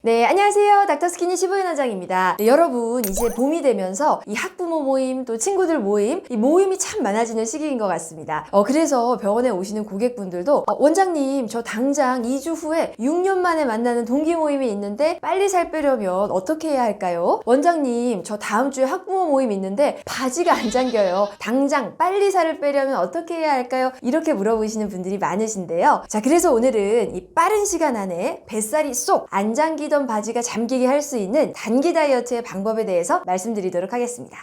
네, 안녕하세요. 닥터스키니 15인 원장입니다. 네, 여러분, 이제 봄이 되면서 이 학부모 모임, 또 친구들 모임, 이 모임이 참 많아지는 시기인 것 같습니다. 그래서 병원에 오시는 고객분들도 원장님, 저 당장 2주 후에 6년 만에 만나는 동기 모임이 있는데 빨리 살 빼려면 어떻게 해야 할까요? 원장님, 저 다음 주에 학부모 모임 있는데 바지가 안 잠겨요. 당장 빨리 살을 빼려면 어떻게 해야 할까요? 이렇게 물어보시는 분들이 많으신데요. 자, 그래서 오늘은 이 빠른 시간 안에 뱃살이 쏙 안 잠기던 바지가 잠기게 할 수 있는 단기 다이어트의 방법에 대해서 말씀드리도록 하겠습니다.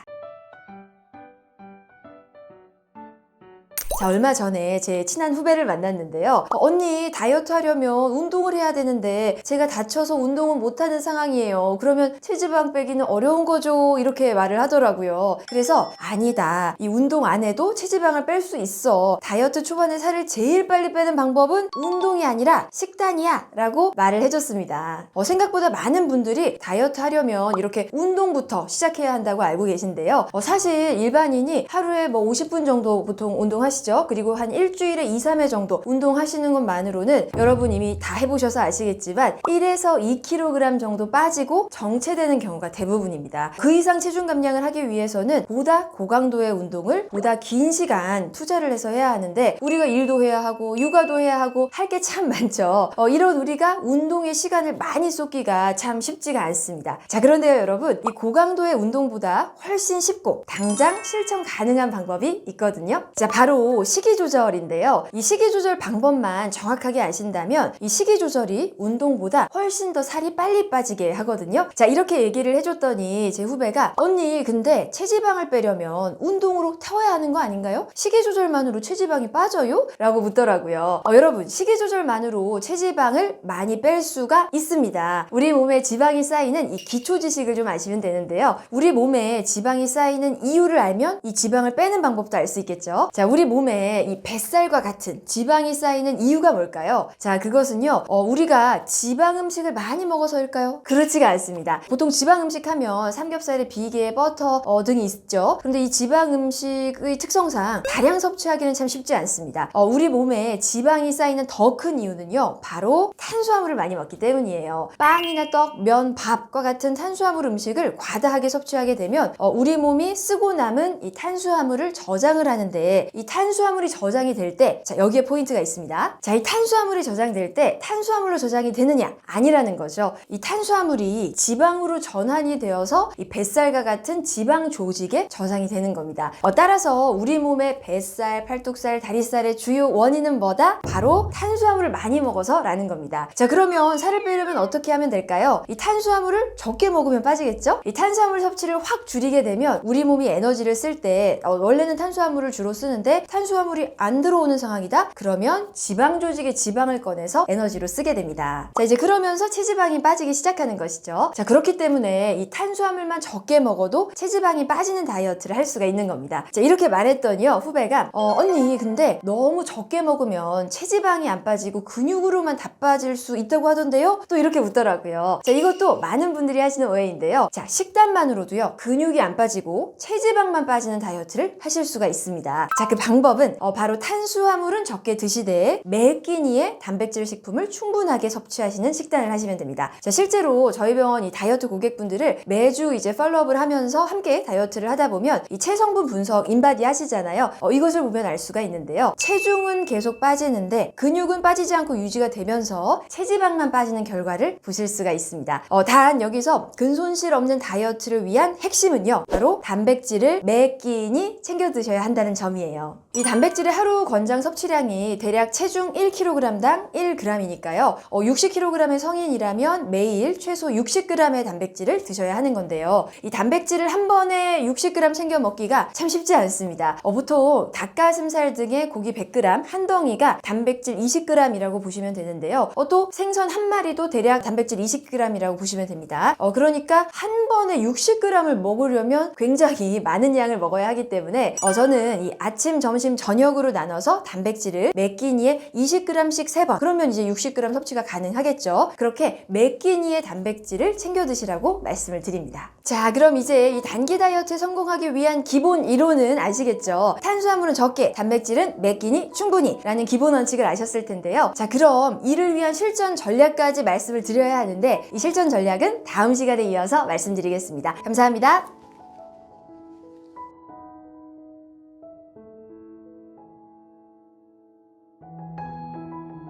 자, 얼마 전에 제 친한 후배를 만났는데요. 언니, 다이어트 하려면 운동을 해야 되는데 제가 다쳐서 운동은 못하는 상황이에요. 그러면 체지방 빼기는 어려운 거죠? 이렇게 말을 하더라고요. 그래서 아니다. 이 운동 안 해도 체지방을 뺄 수 있어. 다이어트 초반에 살을 제일 빨리 빼는 방법은 운동이 아니라 식단이야 라고 말을 해줬습니다. 생각보다 많은 분들이 다이어트 하려면 이렇게 운동부터 시작해야 한다고 알고 계신데요. 사실 일반인이 하루에 50분 정도 보통 운동하시죠. 그리고 한 일주일에 2, 3회 정도 운동하시는 것만으로는 여러분 이미 다 해보셔서 아시겠지만 1에서 2kg 정도 빠지고 정체되는 경우가 대부분입니다. 그 이상 체중 감량을 하기 위해서는 보다 고강도의 운동을 보다 긴 시간 투자를 해서 해야 하는데 우리가 일도 해야 하고 육아도 해야 하고 할 게 참 많죠. 이런 우리가 운동에 시간을 많이 쏟기가 참 쉽지가 않습니다. 자, 그런데요 여러분, 이 고강도의 운동보다 훨씬 쉽고 당장 실천 가능한 방법이 있거든요. 자, 바로 식이 조절인데요. 이 식이 조절 방법만 정확하게 아신다면 이 식이 조절이 운동보다 훨씬 더 살이 빨리 빠지게 하거든요. 자, 이렇게 얘기를 해줬더니 제 후배가 언니, 근데 체지방을 빼려면 운동으로 태워야 하는 거 아닌가요? 식이 조절만으로 체지방이 빠져요? 라고 묻더라고요. 여러분, 식이 조절만으로 체지방을 많이 뺄 수가 있습니다. 우리 몸에 지방이 쌓이는 이 기초 지식을 좀 아시면 되는데요. 우리 몸에 지방이 쌓이는 이유를 알면 이 지방을 빼는 방법도 알 수 있겠죠. 자, 우리 몸에 이 뱃살과 같은 지방이 쌓이는 이유가 뭘까요? 자, 그것은요, 우리가 지방 음식을 많이 먹어서일까요? 그렇지가 않습니다. 보통 지방 음식 하면 삼겹살에 비계, 버터 등이 있죠. 그런데 이 지방 음식의 특성상 다량 섭취하기는 참 쉽지 않습니다. 우리 몸에 지방이 쌓이는 더 큰 이유는요, 바로 탄수화물을 많이 먹기 때문이에요. 빵이나 떡, 면, 밥과 같은 탄수화물 음식을 과다하게 섭취하게 되면 우리 몸이 쓰고 남은 이 탄수화물을 저장을 하는데 이 탄수화물이 저장이 될 때, 자, 여기에 포인트가 있습니다. 자, 이 탄수화물이 저장될 때 탄수화물로 저장이 되느냐? 아니라는 거죠. 이 탄수화물이 지방으로 전환이 되어서 이 뱃살과 같은 지방 조직에 저장이 되는 겁니다. 따라서 우리 몸의 뱃살, 팔뚝살, 다리살의 주요 원인은 뭐다? 바로 탄수화물을 많이 먹어서 라는 겁니다. 자, 그러면 살을 빼려면 어떻게 하면 될까요? 이 탄수화물을 적게 먹으면 빠지겠죠? 이 탄수화물 섭취를 확 줄이게 되면 우리 몸이 에너지를 쓸 때 원래는 탄수화물을 주로 쓰는데 탄수화물이 안 들어오는 상황이다? 그러면 지방 조직의 지방을 꺼내서 에너지로 쓰게 됩니다. 자, 이제 그러면서 체지방이 빠지기 시작하는 것이죠. 자, 그렇기 때문에 이 탄수화물만 적게 먹어도 체지방이 빠지는 다이어트를 할 수가 있는 겁니다. 자, 이렇게 말했더니요, 후배가 언니, 근데 너무 적게 먹으면 체지방이 안 빠지고 근육으로만 다 빠질 수 있다고 하던데요? 또 이렇게 묻더라고요. 자, 이것도 많은 분들이 하시는 오해인데요. 자, 식단만으로도요, 근육이 안 빠지고 체지방만 빠지는 다이어트를 하실 수가 있습니다. 자, 그 방법은 바로 탄수화물은 적게 드시되 매 끼니의 단백질 식품을 충분하게 섭취하시는 식단을 하시면 됩니다. 자, 실제로 저희 병원 이 다이어트 고객분들을 매주 이제 팔로업을 하면서 함께 다이어트를 하다 보면 이 체성분 분석 인바디 하시잖아요. 이것을 보면 알 수가 있는데요. 체중은 계속 빠지는데 근육은 빠지지 않고 유지가 되면서 체지방만 빠지는 결과를 보실 수가 있습니다. 단 여기서 근손실 없는 다이어트를 위한 핵심은요, 바로 단백질을 매 끼니 챙겨 드셔야 한다는 점이에요. 이 단백질의 하루 권장 섭취량이 대략 체중 1kg당 1g이니까요. 60kg의 성인이라면 매일 최소 60g의 단백질을 드셔야 하는 건데요. 이 단백질을 한 번에 60g 챙겨 먹기가 참 쉽지 않습니다. 보통 닭가슴살 등의 고기 100g 한 덩이가 단백질 20g이라고 보시면 되는데요. 또 생선 한 마리도 대략 단백질 20g이라고 보시면 됩니다. 그러니까 한 번에 60g을 먹으려면 굉장히 많은 양을 먹어야 하기 때문에 저는 이 아침, 점심, 점심, 저녁으로 나눠서 단백질을 매 끼니에 20g씩 3번. 그러면 이제 60g 섭취가 가능하겠죠. 그렇게 매 끼니의 단백질을 챙겨 드시라고 말씀을 드립니다. 자, 그럼 이제 이 단기 다이어트에 성공하기 위한 기본 이론은 아시겠죠? 탄수화물은 적게, 단백질은 매 끼니 충분히 라는 기본 원칙을 아셨을 텐데요. 자, 그럼 이를 위한 실전 전략까지 말씀을 드려야 하는데 이 실전 전략은 다음 시간에 이어서 말씀드리겠습니다. 감사합니다.